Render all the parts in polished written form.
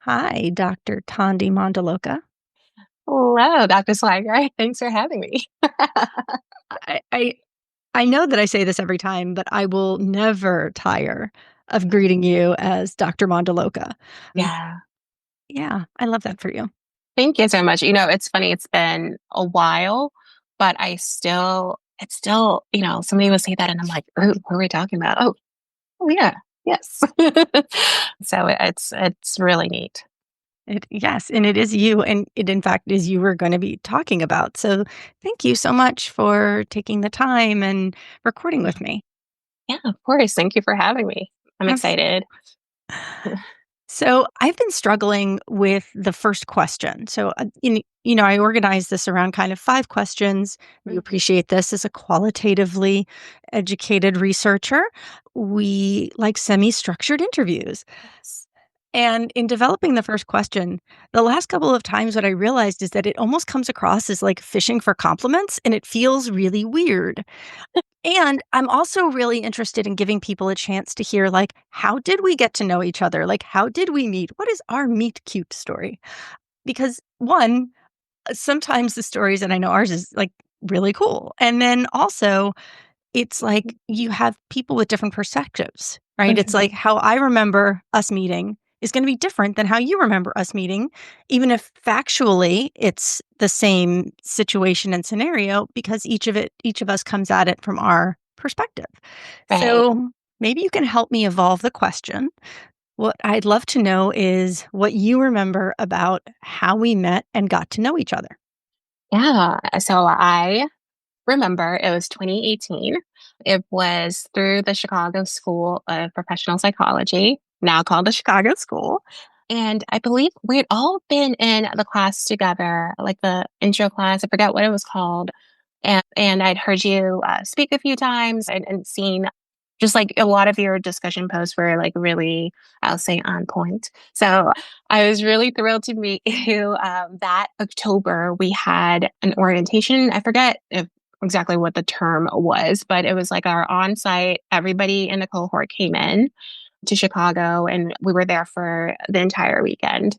Hi, Dr. Tondi Mondoloka. Hello, Dr. Sliger. Thanks for having me. I, I I know that I say this every time, but I will never tire of greeting you as Dr. Mondoloka. Um, Yeah. yeah, I love that for you. Thank you so much. It's funny, it's been a while, but it's still, somebody will say that and I'm like, oh, what are we talking about? Oh yeah, yes. So it's really neat. Yes, and it is you, and it in fact is you we're going to be talking about. So thank you so much for taking the time and recording with me. Yeah, of course. Thank you for having me. I'm Abs- excited. So I've been struggling with the first question. I organize this around kind of five questions. You Mhm. appreciate this as a qualitatively educated researcher. We like semi structured interviews. Yes. And in developing the first question, the last couple of times what I realized is that it almost comes across as like fishing for compliments and it feels really weird. And I'm also really interested in giving people a chance to hear, like, how did we get to know each other? Like, how did we meet? What is our meet cute story? Because one, sometimes the stories, and I know ours is like really cool. And then also, it's like you have people with different perspectives, right? It's Mhm. like how I remember us meeting is going to be different than how you remember us meeting, even if factually it's the same situation and scenario, because each of us comes at it from our perspective. Right. So maybe you can help me evolve the question. What I'd love to know is what you remember about how we met and got to know each other. Yeah. So I remember it was 2018. It was through the Chicago School of Professional Psychology, now called the Chicago School. And I believe we'd all been in the class together, like the intro class. I forget what it was called. And I'd heard you speak a few times and seen just like a lot of your discussion posts were like really, I'll say, on point. So I was really thrilled to meet you. That October, we had an orientation. I forget if exactly what the term was, but it was like our on site, everybody in the cohort came in to Chicago and we were there for the entire weekend.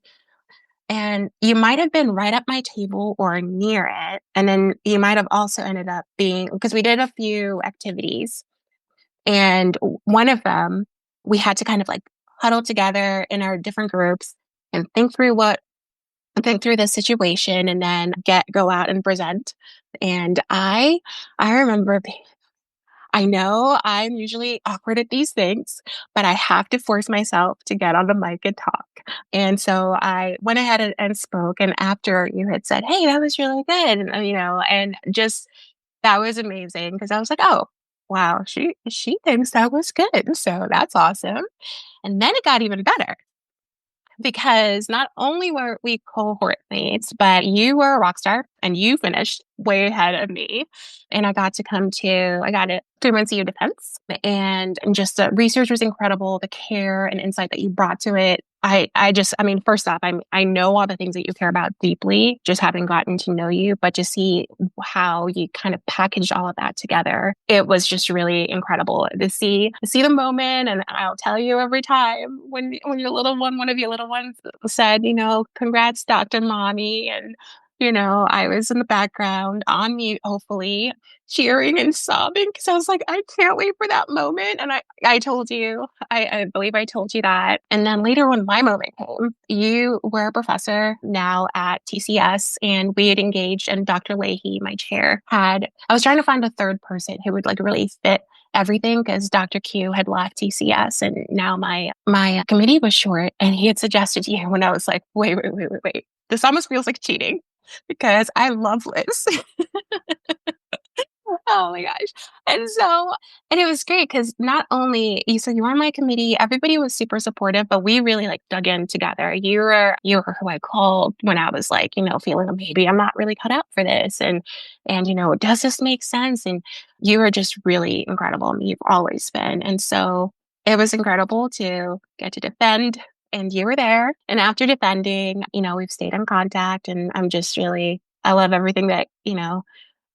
And you might have been right up my table or near it. And then you might have also ended up being, because we did a few activities. And one of them, we had to kind of like huddle together in our different groups and think through the situation and then go out and present. And I remember I know I'm usually awkward at these things, but I have to force myself to get on the mic and talk. And so I went ahead and spoke. And after you had said, "Hey, that was really good," and just that was amazing because I was like, "Oh, wow, she thinks that was good." So that's awesome. And then it got even better because not only were we cohort mates, but you were a rock star and you finished way ahead of me. And I got it 3 months of your defense. And just the research was incredible, the care and insight that you brought to it. I mean, first off, I know all the things that you care about deeply, just having gotten to know you, but to see how you kind of packaged all of that together, it was just really incredible to see the moment. And I'll tell you every time when one of your little ones said, congrats, Dr. Mommy. And I was in the background on mute, hopefully, cheering and sobbing because I was like, I can't wait for that moment. And I told you, I believe I told you that. And then later when my moment came, you were a professor now at TCS and we had engaged and Dr. Leahy, my chair, I was trying to find a third person who would like really fit everything because Dr. Q had left TCS and now my committee was short and he had suggested you when I was like, wait. This almost feels like cheating because I love Liz. Oh my gosh. And it was great because not only you, so you were on my committee, everybody was super supportive, but we really like dug in together. You were who I called when I was like, feeling like maybe I'm not really cut out for this. And does this make sense? And you were just really incredible. I mean, you've always been. And so it was incredible to get to defend. And you were there. And after defending, we've stayed in contact and I love everything that,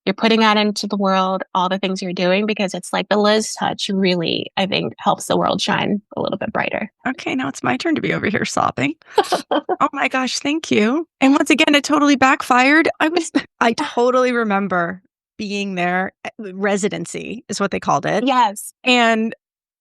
you're putting out into the world all the things you're doing because it's like the Liz touch really, I think, helps the world shine a little bit brighter. Okay, now it's my turn to be over here sobbing. Oh my gosh, thank you. And once again, it totally backfired. I totally remember being there. Residency is what they called it. Yes. And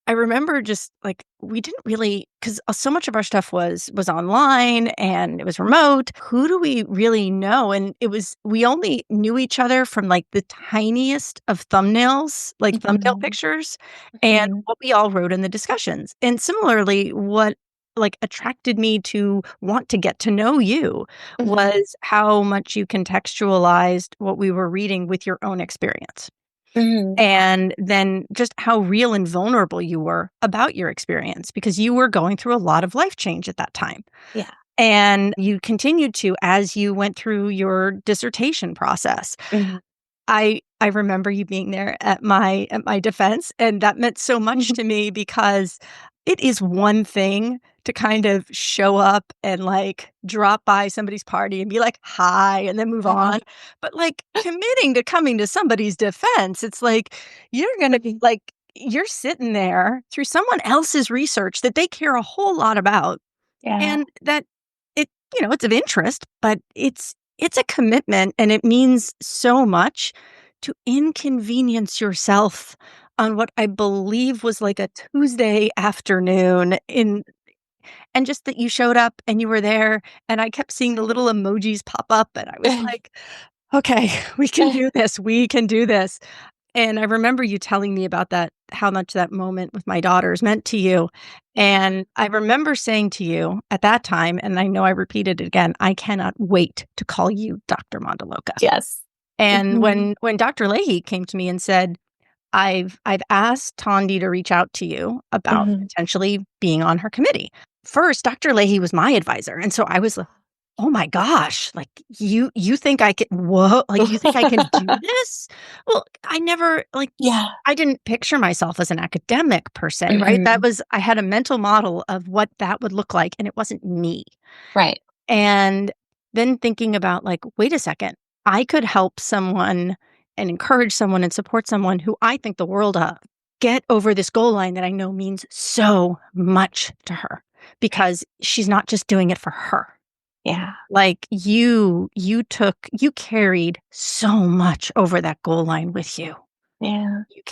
I remember just like we didn't really because so much of our stuff was online and it was remote. Who do we really know? And it was we only knew each other from like the tiniest of thumbnails, like thumbnail Mhm. pictures, and Mhm. what we all wrote in the discussions. And similarly, what like attracted me to want to get to know you Mhm. was how much you contextualized what we were reading with your own experience. Mhm. And then just how real and vulnerable you were about your experience because you were going through a lot of life change at that time. Yeah. And you continued to as you went through your dissertation process. Mhm. I remember you being there at my defense, and that meant so much to me because it is one thing to kind of show up and, like, drop by somebody's party and be like, "Hi," and then move Uh-huh. on, but, like, committing to coming to somebody's defense, it's like, you're gonna be like you're sitting there through someone else's research that they care a whole lot about Yeah. and that it it's of interest, but it's a commitment and it means so much to inconvenience yourself on what I believe was like a Tuesday afternoon in and just that you showed up and you were there and I kept seeing the little emojis pop up and I was like, "Okay, we can do this. We can do this." And I remember you telling me about that, how much that moment with my daughters meant to you. Yeah. And I remember saying to you at that time, and I know I repeated it again, I cannot wait to call you Dr. Mondoloka. Yes. And Mhm. when Dr. Leahy came to me and said, I've asked Tondi to reach out to you about Mhm. potentially being on her committee. First, Dr. Leahy was my advisor. And so I was like, oh my gosh, like you think I can whoa, like you think I can do this? Well, I never like Yeah. I didn't picture myself as an academic per se, right? That Mhm. was I had a mental model of what that would look like and it wasn't me. Right. And then thinking about like, wait a second, I could help someone and encourage someone and support someone who I think the world of get over this goal line that I know means so much to her because she's not just doing it for her. Yeah. Like you carried so much over that goal line with you. Yeah. You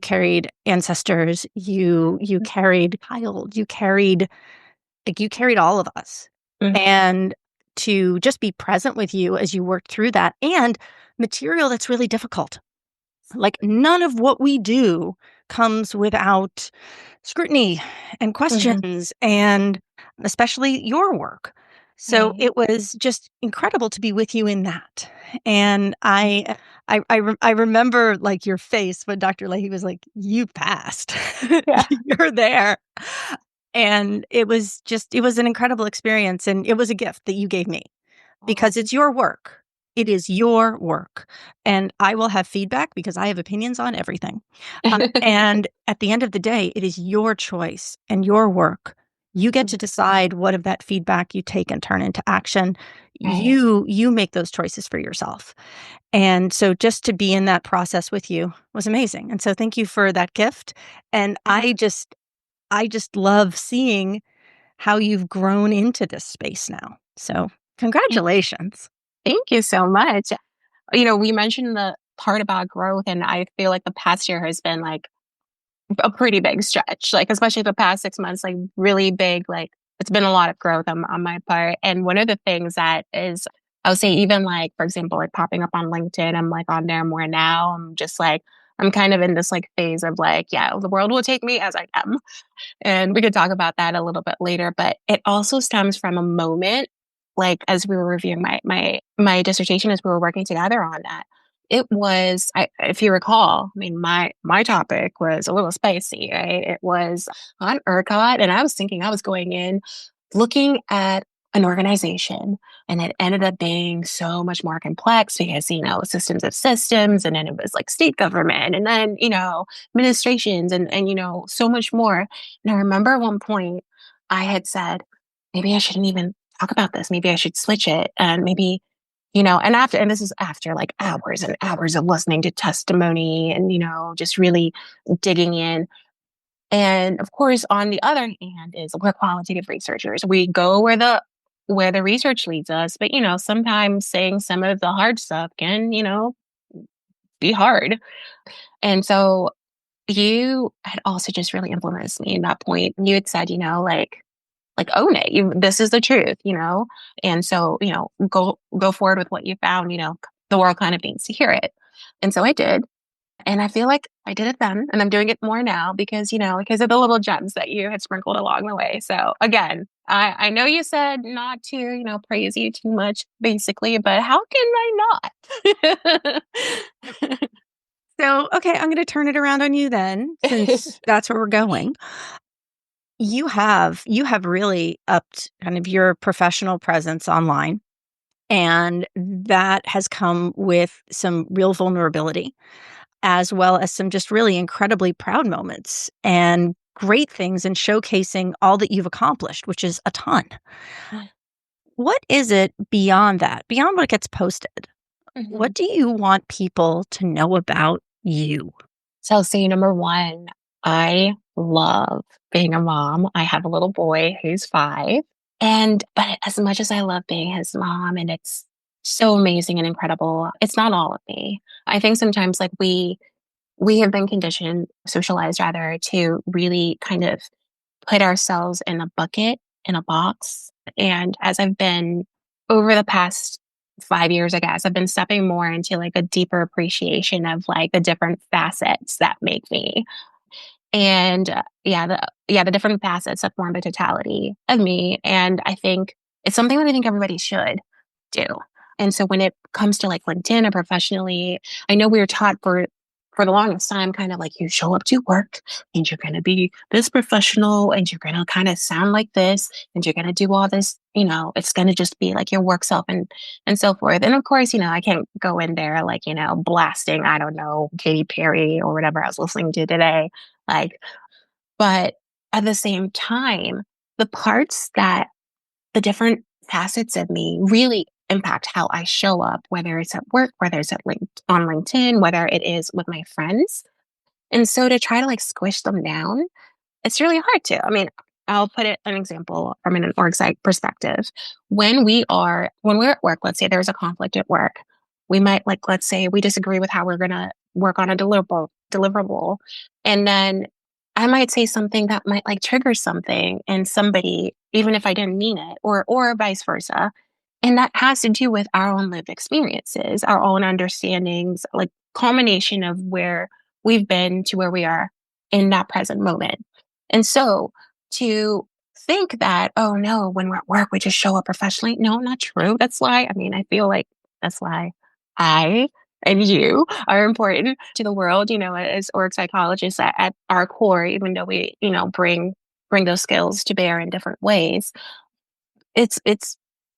carried ancestors, you carried child, you carried like, you carried all of us, Mhm. and to just be present with you as you worked through that and material that's really difficult. Like, none of what we do comes without scrutiny and Mhm. questions, and especially your work. So, Right. it was just incredible to be with you in that, and I remember, like, your face when Dr. Leahy was like, "You passed. Yeah. You're there." And it was an incredible experience, and it was a gift that you gave me Oh. because it's your work. It is your work, and I will have feedback because I have opinions on everything. And at the end of the day, it is your choice and your work. You get to decide what of that feedback you take and turn into action. Right. You make those choices for yourself. And so just to be in that process with you was amazing. And so thank you for that gift. And I just love seeing how you've grown into this space now. So, congratulations. Thank you so much. We mentioned the part about growth, and I feel like the past year has been like a pretty big stretch, like especially the past 6 months, like really big. Like it's been a lot of growth on my part. And one of the things that is, I would say, even like, for example, like popping up on LinkedIn, I'm like on there more now. I'm just like, I'm kind of in this like phase of like, yeah, the world will take me as I am. And we could talk about that a little bit later, but it also stems from a moment, like as we were reviewing my dissertation as we were working together on that. It was, if you recall, I mean, my topic was a little spicy, right? It was on ERCOT, and I was thinking I was going in looking at an organization, and it ended up being so much more complex because systems of systems, and then it was like state government, and then administrations, and so much more. And I remember at one point I had said, maybe I shouldn't even talk about this. Maybe I should switch it. And maybe And this is after like hours and hours of listening to testimony and, just really digging in. And of course, on the other hand is we're qualitative researchers. We go where the research leads us, but sometimes saying some of the hard stuff can, be hard. And so you had also just really influenced me in that point. You had said, like own it. This is the truth, and so go forward with what you found. The world kind of needs to hear it, and so I did. And I feel like I did it then, and I'm doing it more now because of the little gems that you had sprinkled along the way. So again, I know you said not to, praise you too much, basically, but how can I not? So, okay, I'm gonna turn it around on you then, since that's where we're going. You have really upped kind of your professional presence online, and that has come with some real vulnerability, as well as some just really incredibly proud moments and great things and showcasing all that you've accomplished, which is a ton. What is it beyond that, beyond what gets posted? Mhm. What do you want people to know about you? So, say number one, I love being a mom. I have a little boy who's 5. But as much as I love being his mom and it's so amazing and incredible, it's not all of me. I think sometimes like we have been conditioned, socialized rather, to really kind of put ourselves in a bucket, in a box. And as I've been over the past 5 years, I guess, I've been stepping more into like a deeper appreciation of like the different facets that make me. And the different facets that form the totality of me. And I think it's something that I think everybody should do. And so when it comes to like LinkedIn or professionally, I know we were taught for the longest time, kind of like you show up to work and you're going to be this professional and you're going to kind of sound like this and you're going to do all this, it's going to just be like your work self and so forth. And of course, I can't go in there like, blasting, I don't know, Katy Perry or whatever I was listening to today. Like, but at the same time, the parts that the different facets of me really impact how I show up, whether it's at work, whether it's on LinkedIn, whether it is with my friends. And so to try to like squish them down, it's really hard to. I mean, I'll put it an example from an org site perspective. When we're at work, let's say there's a conflict at work, we might like let's say we disagree with how we're gonna work on a deliverable. And then I might say something that might like trigger something in somebody, even if I didn't mean it, or vice versa. And that has to do with our own lived experiences, our own understandings, like culmination of where we've been to where we are in that present moment. And so to think that, oh no, when we're at work, we just show up professionally. No, not true. That's why, I mean, I feel like that's why I and you are important to the world, as org psychologists at our core, even though we, bring those skills to bear in different ways. It's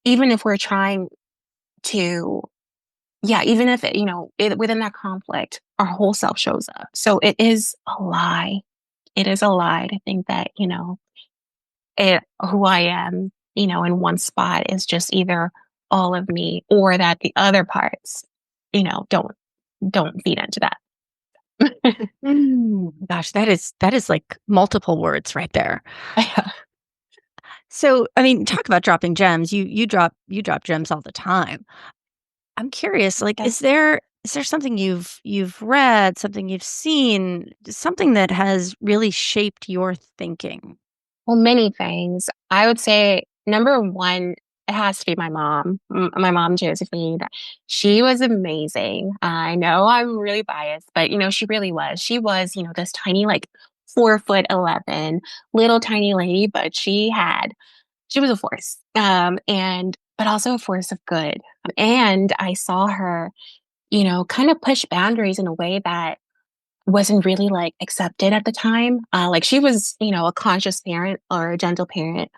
even if we're trying to, yeah, even if within that conflict, our whole self shows up. So it is a lie. It is a lie to think that, who I am, in one spot is just either all of me or that the other parts, don't feed into that. Gosh, that is like multiple words right there. So, I mean, talk about dropping gems. You drop gems all the time. I'm curious, like, Yeah. is there something you've read, something you've seen, something that has really shaped your thinking? Well, many things. I would say number one, it has to be my mom. My mom, Josephine. She was amazing. I know I'm really biased, but she really was. She was, this tiny, like 4'11", little tiny lady, but she was a force. And but also a force of good. And I saw her, kind of push boundaries in a way that wasn't really like accepted at the time. Like she was, a conscious parent or a gentle parent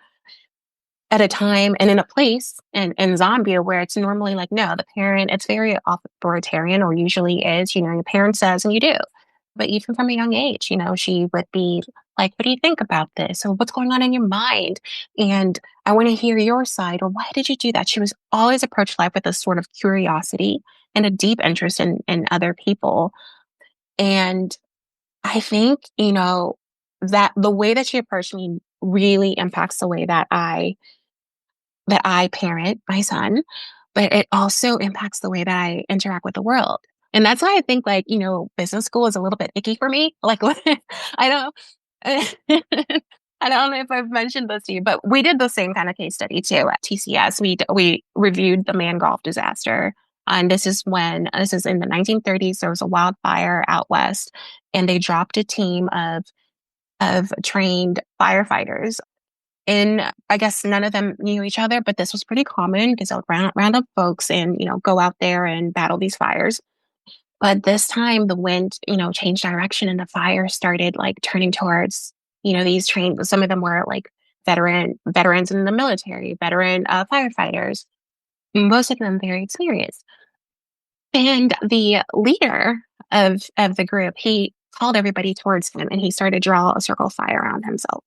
at a time and in a place in Zambia where it's normally like, no, the parent, it's very authoritarian or usually is, your parent says and you do. But even from a young age, she would be like, what do you think about this? Or what's going on in your mind? And I want to hear your side, or why did you do that? She was always approached life with a sort of curiosity and a deep interest in other people. And I think, that the way that she approached me really impacts the way that I parent my son, but it also impacts the way that I interact with the world. And that's why I think, like, business school is a little bit icky for me. Like, I don't, I don't know if I've mentioned this to you, but we did the same kind of case study too at TCS. We reviewed the Man Gulf disaster. And this is in the 1930s. There was a wildfire out west, and they dropped a team of trained firefighters, and I guess none of them knew each other, but this was pretty common because they'll round up folks and, go out there and battle these fires. But this time the wind, changed direction and the fire started like turning towards, these trained, some of them were like veterans in the military, veteran firefighters, most of them very experienced. And the leader of the group, he called everybody towards him and he started to draw a circle of fire around himself,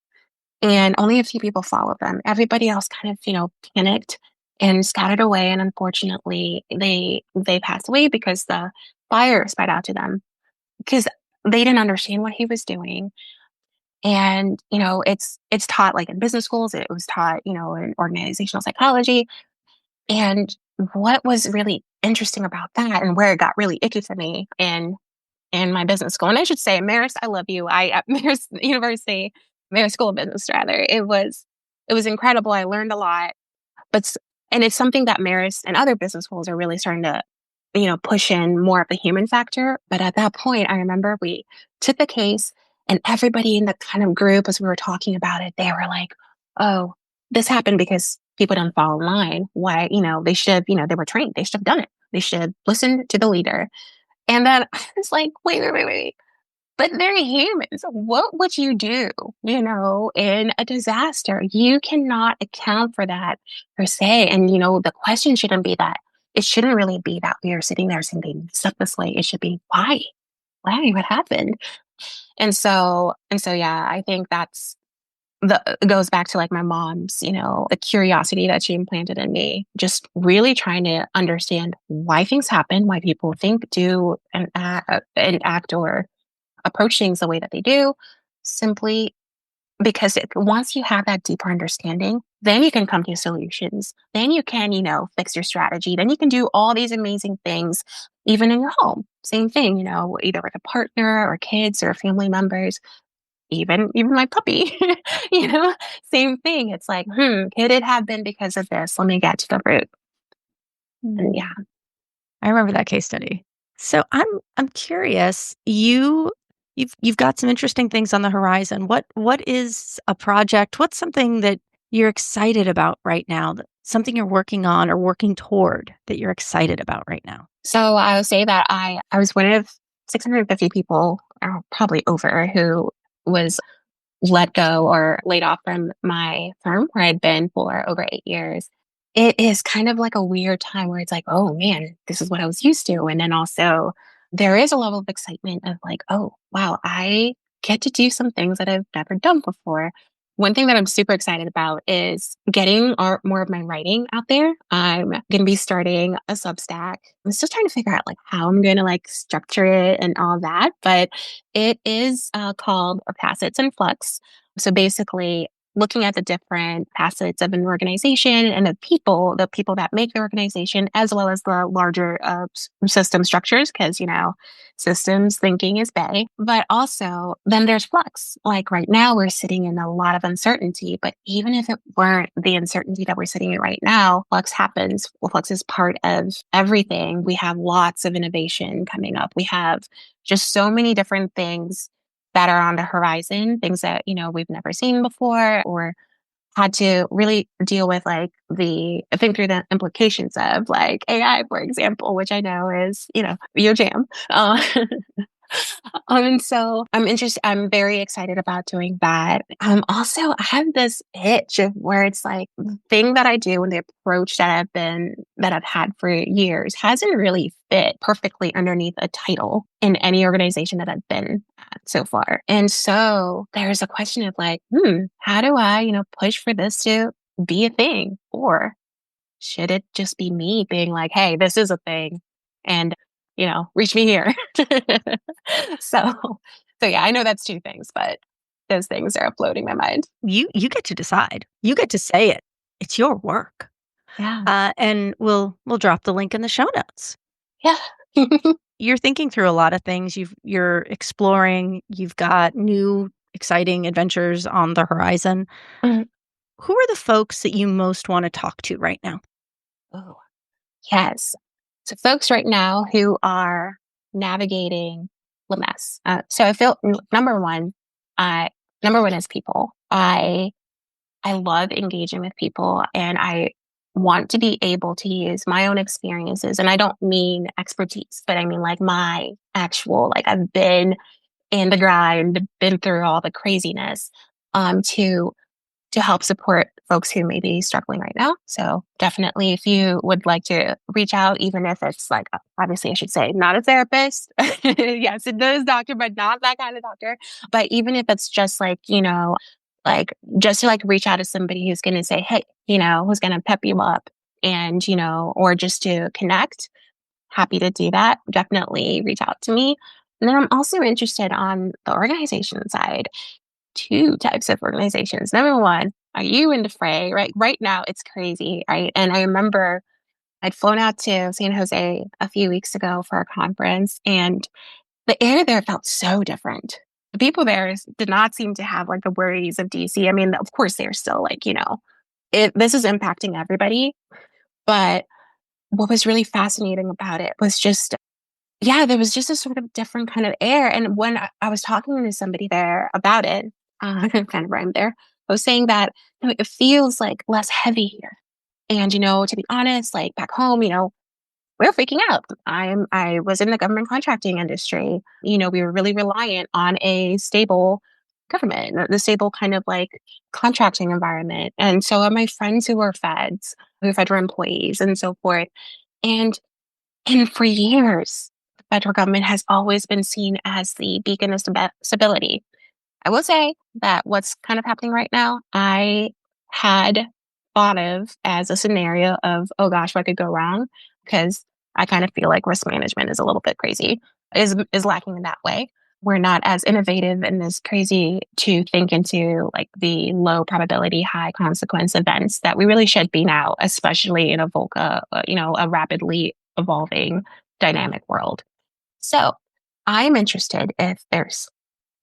and only a few people followed them. Everybody else kind of, panicked and scattered away. And unfortunately, they passed away because the fire spread out to them because they didn't understand what he was doing. And it's taught like in business schools. It was taught, in organizational psychology. And what was really interesting about that, and where it got really icky for me, in my business school. And I should say, Marist, I love you. I at Marist University, Marist School of Business, rather. It was incredible. I learned a lot, but and it's something that Marist and other business schools are really starting to, push in more of the human factor. But at that point, I remember we took the case, and everybody in the kind of group, as we were talking about it, they were like, "Oh, this happened because people didn't follow line. Why, they should have, they were trained. They should have done it. They should have listened to the leader." And then I was like, wait. But they're humans. What would you do, in a disaster? You cannot account for that per se. And, the question shouldn't be that. It shouldn't really be that we are sitting there saying they messed up this way. It should be why? Why? What happened? And so, yeah, I think it goes back to like my mom's, the curiosity that she implanted in me, just really trying to understand why things happen, why people think, do, and act or approach things the way that they do, simply because once you have that deeper understanding, then you can come to solutions. Then you can, fix your strategy. Then you can do all these amazing things, even in your home. Same thing, either with a partner or kids or family members, even my puppy, you know, same thing. It's like, could it have been because of this? Let me get to the root. And Mm. yeah. I remember that case study. So I'm curious, you've got some interesting things on the horizon. What is a project? What's something that you're excited about right now? Something you're working on or working toward that you're excited about right now? So I would say that I was one of 650 people, or probably over, who was let go or laid off from my firm where I'd been for over 8 years. It is kind of like a weird time where it's like, oh man, this is what I was used to. And then also there is a level of excitement of like, oh wow, I get to do some things that I've never done before. One thing that I'm super excited about is getting more of my writing out there. I'm going to be starting a Substack. I'm still trying to figure out like how I'm going to like structure it and all that, but it is called Facets and Flux. So basically, looking at the different facets of an organization and the people that make the organization, as well as the larger system structures, because, systems thinking is bay. But also, then there's flux. Like right now, we're sitting in a lot of uncertainty. But even if it weren't the uncertainty that we're sitting in right now, flux happens. Well, flux is part of everything. We have lots of innovation coming up. We have just so many different things that are on the horizon, things that, we've never seen before or had to really deal with, like think through the implications of like AI, for example, which I know is, your jam. And so I'm very excited about doing that. Also, I have this itch of where it's like the thing that I do and the approach that I've had for years hasn't really fit perfectly underneath a title in any organization that I've been at so far. And so there's a question of like, how do I, push for this to be a thing? Or should it just be me being like, hey, this is a thing and, reach me here? so, so yeah, I know that's two things, but those things are floating my mind. You get to decide. You get to say it. It's your work. Yeah. And we'll drop the link in the show notes. Yeah. You're thinking through a lot of things. You're exploring. You've got new exciting adventures on the horizon. Mhm. Who are the folks that you most want to talk to right now? Oh, yes. So, folks right now who are navigating the mess. So, I feel I number one is people. I love engaging with people, and I want to be able to use my own experiences. And I don't mean expertise, but I mean like my actual, like I've been in the grind, been through all the craziness, to help support folks who may be struggling right now. So definitely, if you would like to reach out, even if it's like, obviously, I should say, not a therapist. Yes, it is doctor, but not that kind of doctor. But even if it's just like, like just to like reach out to somebody who's going to say, hey, who's going to pep you up and, or just to connect, happy to do that. Definitely reach out to me. And then I'm also interested on the organization side, two types of organizations. Number one, are you in the fray? Right now, it's crazy, right? And I remember I'd flown out to San Jose a few weeks ago for a conference, and the air there felt so different. The people there did not seem to have like the worries of DC. I mean, of course, they're still like, this is impacting everybody. But what was really fascinating about it was just, yeah, there was just a sort of different kind of air. And when I was talking to somebody there about it, kind of rhymed there, I was saying that it feels like less heavy here. And, to be honest, like back home, we're freaking out. I was in the government contracting industry. We were really reliant on a stable government, the stable kind of like contracting environment. And so are my friends who are feds, who are federal employees and so forth. And for years, the federal government has always been seen as the beacon of stability. I will say that what's kind of happening right now, I had thought of as a scenario of, oh gosh, what could go wrong? Because I kind of feel like risk management is a little bit crazy, is lacking in that way. We're not as innovative and as crazy to think into like the low probability, high consequence events that we really should be now, especially in a a rapidly evolving dynamic world. So I'm interested if there's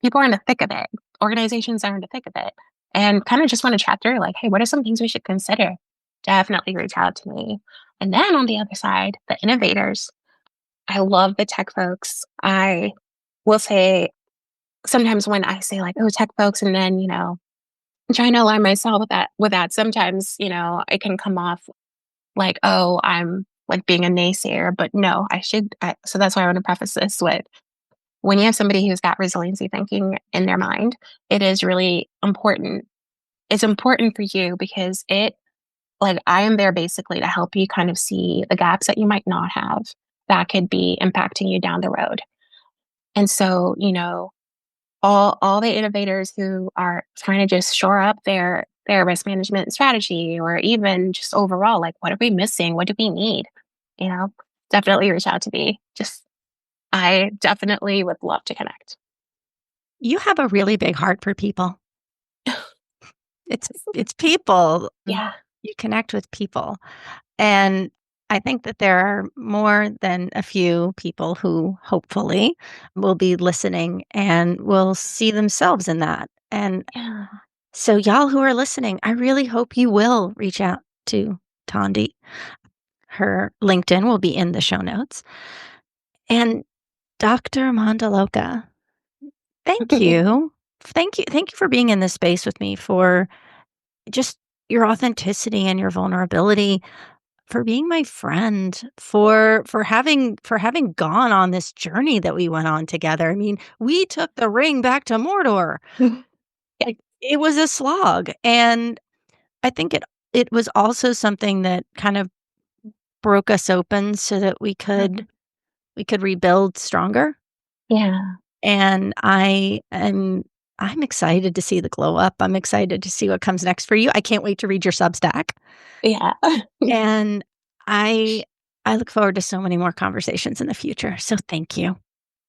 people are in the thick of it. Organizations are in the thick of it. And kind of just want to chat through like, hey, what are some things we should consider? Definitely reach out to me. And then on the other side, the innovators. I love the tech folks. I will say sometimes when I say like, oh, tech folks, and then, I'm trying to align myself with that, sometimes, it can come off like, oh, I'm like being a naysayer, but no, so that's why I want to preface this with when you have somebody who's got resiliency thinking in their mind, it is really important. It's important for you because like, I am there basically to help you kind of see the gaps that you might not have that could be impacting you down the road. And so, all the innovators who are trying to just shore up their risk management strategy or even just overall, like, what are we missing? What do we need? You know, definitely reach out to me. I definitely would love to connect. You have a really big heart for people. It's people. Yeah. You connect with people. And I think that there are more than a few people who hopefully will be listening and will see themselves in that. And Yeah. so, y'all who are listening, I really hope you will reach out to Tondi. Her LinkedIn will be in the show notes. And Dr. Mondoloka, thank you. Thank you. Thank you for being in this space with me, for just your authenticity and your vulnerability, for being my friend, for having gone on this journey that we went on together. I mean, we took the ring back to Mordor. Yeah. Like, it was a slog, and I think it was also something that kind of broke us open so that we could rebuild stronger. Yeah. And I am I'm excited to see the glow up. I'm excited to see what comes next for you. I can't wait to read your Substack, Yeah. and I I look forward to so many more conversations in the future. So thank you.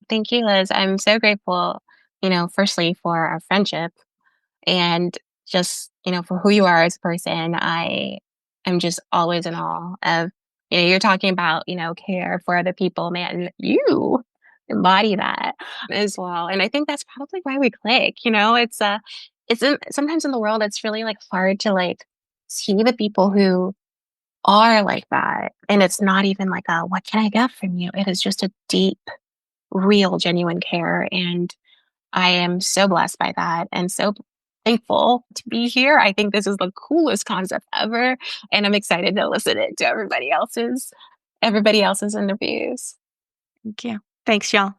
Thank you, Liz. I'm so grateful, firstly for our friendship and just, for who you are as a person. I am just always in awe of, you're talking about, care for other people, man, you embody that as well. And I think that's probably why we click, sometimes in the world, it's really like hard to like see the people who are like that. And it's not even like a, what can I get from you? It is just a deep, real, genuine care. And I am so blessed by that and so thankful to be here. I think this is the coolest concept ever, and I'm excited to listen it to everybody else's interviews. Thank you. Thanks, y'all.